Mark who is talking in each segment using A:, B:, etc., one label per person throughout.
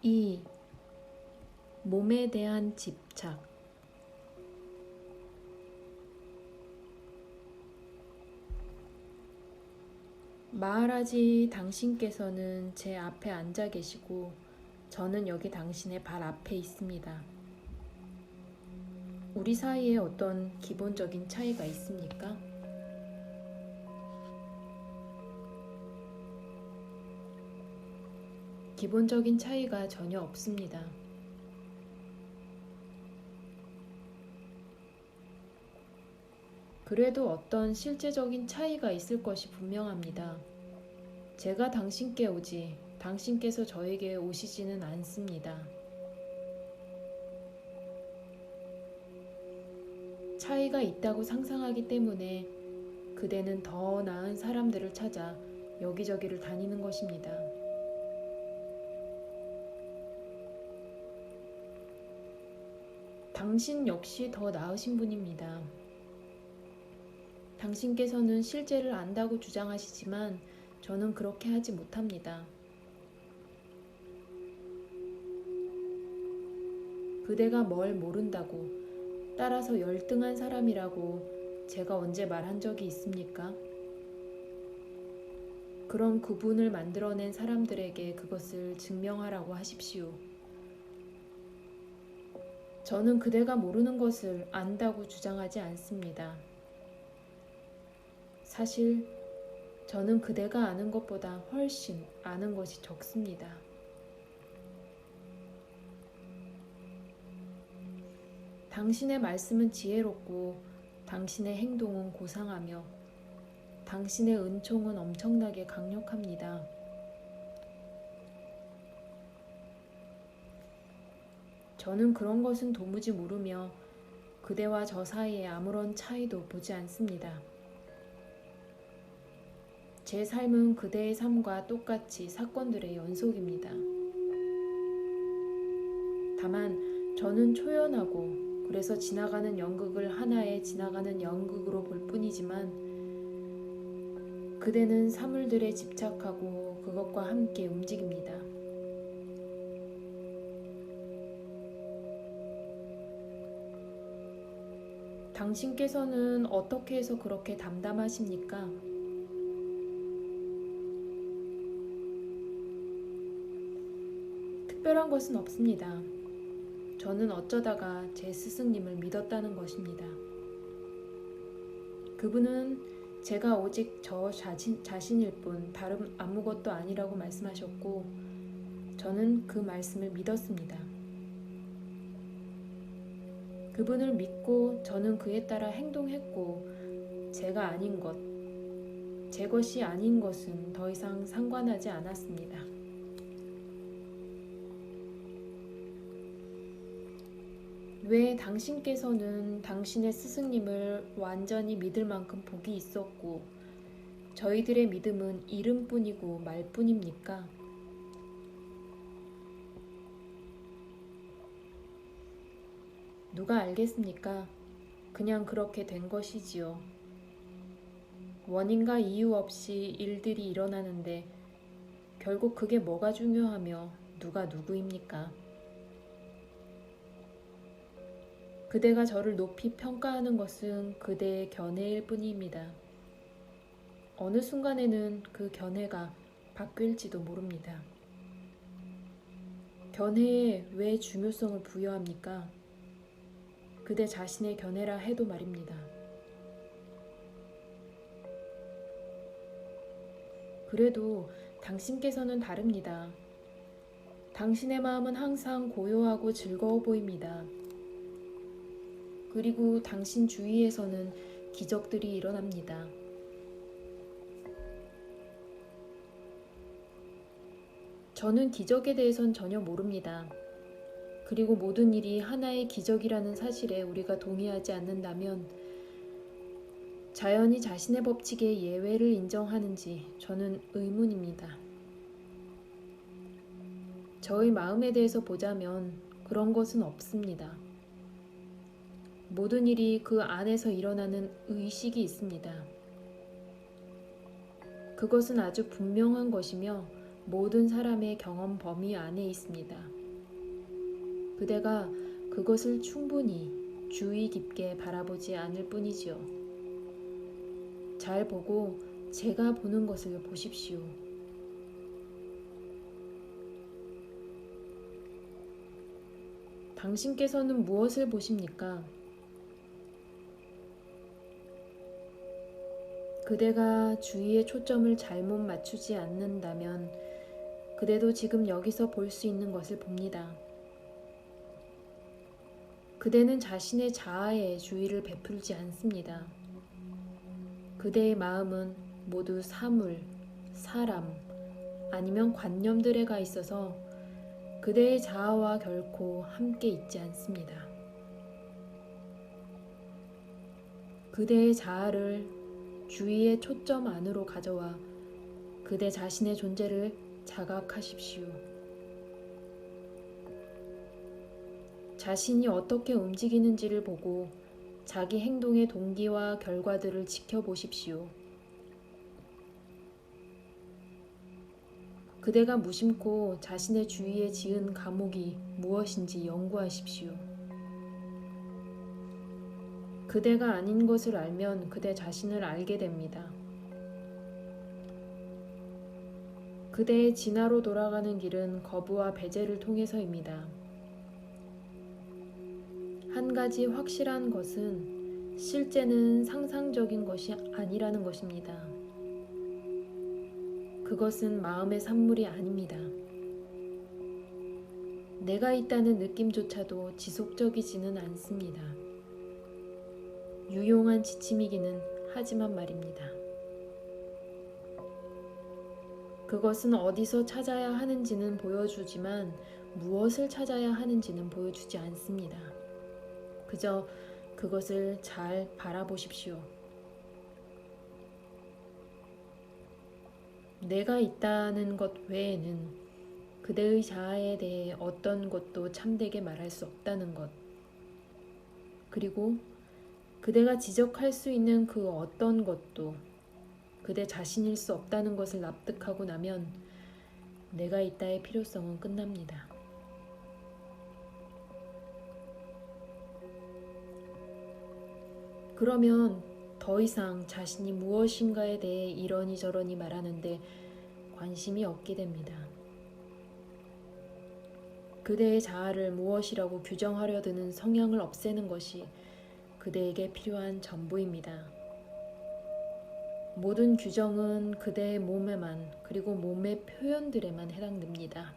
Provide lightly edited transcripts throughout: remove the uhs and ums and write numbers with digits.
A: 2. 몸에 대한 집착. 마하라지 당신께서는 제 앞에 앉아 계시고 저는 여기 당신의 발 앞에 있습니다. 우리 사이에 어떤 기본적인 차이가 있습니까? 기본적인 차이가 전혀 없습니다. 그래도 어떤 실제적인 차이가 있을 것이 분명합니다. 제가 당신께 오지 당신께서 저에게 오시지는 않습니다. 차이가 있다고 상상하기 때문에 그대는 더 나은 사람들을 찾아 여기저기를 다니는 것입니다. 당신 역시 더 나으신 분입니다. 당신께서는 실제를 안다고 주장하시지만 저는 그렇게 하지 못합니다. 그대가 뭘 모른다고, 따라서 열등한 사람이라고 제가 언제 말한 적이 있습니까? 그런 구분을 만들어낸 사람들에게 그것을 증명하라고 하십시오. 저는 그대가 모르는 것을 안다고 주장하지 않습니다. 사실 저는 그대가 아는 것보다 훨씬 아는 것이 적습니다. 당신의 말씀은 지혜롭고 당신의 행동은 고상하며 당신의 은총은 엄청나게 강력합니다. 저는 그런 것은 도무지 모르며 그대와 저 사이에 아무런 차이도 보지 않습니다. 제 삶은 그대의 삶과 똑같이 사건들의 연속입니다. 다만 저는 초연하고 그래서 지나가는 연극을 하나의 지나가는 연극으로 볼 뿐이지만 그대는 사물들에 집착하고 그것과 함께 움직입니다. 당신께서는 어떻게 해서 그렇게 담담하십니까? 특별한 것은 없습니다. 저는 어쩌다가 제 스승님을 믿었다는 것입니다. 그분은 제가 오직 저 자신일 뿐 다른 아무것도 아니라고 말씀하셨고 저는 그 말씀을 믿었습니다. 그분을 믿고 저는 그에 따라 행동했고 제가 아닌 것, 제 것이 아닌 것은 더 이상 상관하지 않았습니다. 왜 당신께서는 당신의 스승님을 완전히 믿을 만큼 복이 있었고 저희들의 믿음은 이름뿐이고 말뿐입니까? 누가 알겠습니까? 그냥 그렇게 된 것이지요. 원인과 이유 없이 일들이 일어나는데 결국 그게 뭐가 중요하며 누가 누구입니까? 그대가 저를 높이 평가하는 것은 그대의 견해일 뿐입니다. 어느 순간에는 그 견해가 바뀔지도 모릅니다. 견해에 왜 중요성을 부여합니까? 그대 자신의 견해라 해도 말입니다. 그래도 당신께서는 다릅니다. 당신의 마음은 항상 고요하고 즐거워 보입니다. 그리고 당신 주위에서는 기적들이 일어납니다. 저는 기적에 대해선 전혀 모릅니다. 그리고 모든 일이 하나의 기적이라는 사실에 우리가 동의하지 않는다면 자연이 자신의 법칙에 예외를 인정하는지 저는 의문입니다. 저의 마음에 대해서 보자면 그런 것은 없습니다. 모든 일이 그 안에서 일어나는 의식이 있습니다. 그것은 아주 분명한 것이며 모든 사람의 경험 범위 안에 있습니다. 그대가 그것을 충분히 주의 깊게 바라보지 않을 뿐이지요. 잘 보고 제가 보는 것을 보십시오. 당신께서는 무엇을 보십니까? 그대가 주의의 초점을 잘못 맞추지 않는다면 그대도 지금 여기서 볼 수 있는 것을 봅니다. 그대는 자신의 자아에 주의를 베풀지 않습니다. 그대의 마음은 모두 사물, 사람, 아니면 관념들에 가 있어서 그대의 자아와 결코 함께 있지 않습니다. 그대의 자아를 주의의 초점 안으로 가져와 그대 자신의 존재를 자각하십시오. 자신이 어떻게 움직이는지를 보고 자기 행동의 동기와 결과들을 지켜보십시오. 그대가 무심코 자신의 주위에 지은 감옥이 무엇인지 연구하십시오. 그대가 아닌 것을 알면 그대 자신을 알게 됩니다. 그대의 진화로 돌아가는 길은 거부와 배제를 통해서입니다. 한 가지 확실한 것은 실제는 상상적인 것이 아니라는 것입니다. 그것은 마음의 산물이 아닙니다. 내가 있다는 느낌조차도 지속적이지는 않습니다. 유용한 지침이기는 하지만 말입니다. 그것은 어디서 찾아야 하는지는 보여주지만 무엇을 찾아야 하는지는 보여주지 않습니다. 그저 그것을 잘 바라보십시오. 내가 있다는 것 외에는 그대의 자아에 대해 어떤 것도 참되게 말할 수 없다는 것, 그리고 그대가 지적할 수 있는 그 어떤 것도 그대 자신일 수 없다는 것을 납득하고 나면 내가 있다의 필요성은 끝납니다. 그러면 더 이상 자신이 무엇인가에 대해 이러니 저러니 말하는데 관심이 없게 됩니다. 그대의 자아를 무엇이라고 규정하려 드는 성향을 없애는 것이 그대에게 필요한 전부입니다. 모든 규정은 그대의 몸에만, 그리고 몸의 표현들에만 해당됩니다.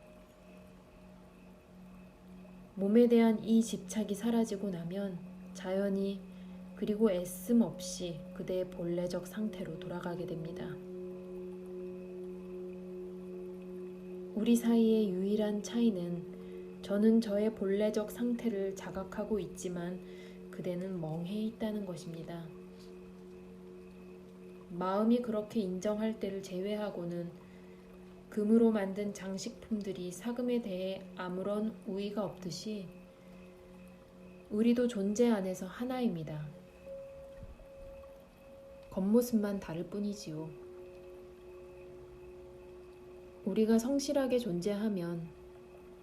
A: 몸에 대한 이 집착이 사라지고 나면 자연히 그리고 애씀 없이 그대의 본래적 상태로 돌아가게 됩니다. 우리 사이의 유일한 차이는 저는 저의 본래적 상태를 자각하고 있지만 그대는 멍해 있다는 것입니다. 마음이 그렇게 인정할 때를 제외하고는 금으로 만든 장식품들이 사금에 대해 아무런 우위가 없듯이 우리도 존재 안에서 하나입니다. 겉모습만 다를 뿐이지요. 우리가 성실하게 존재하면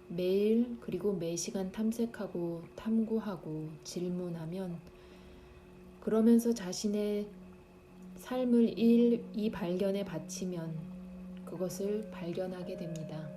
A: 매일 그리고 매시간 탐색하고 탐구하고 질문하면 그러면서 자신의 삶을 이 발견에 바치면 그것을 발견하게 됩니다.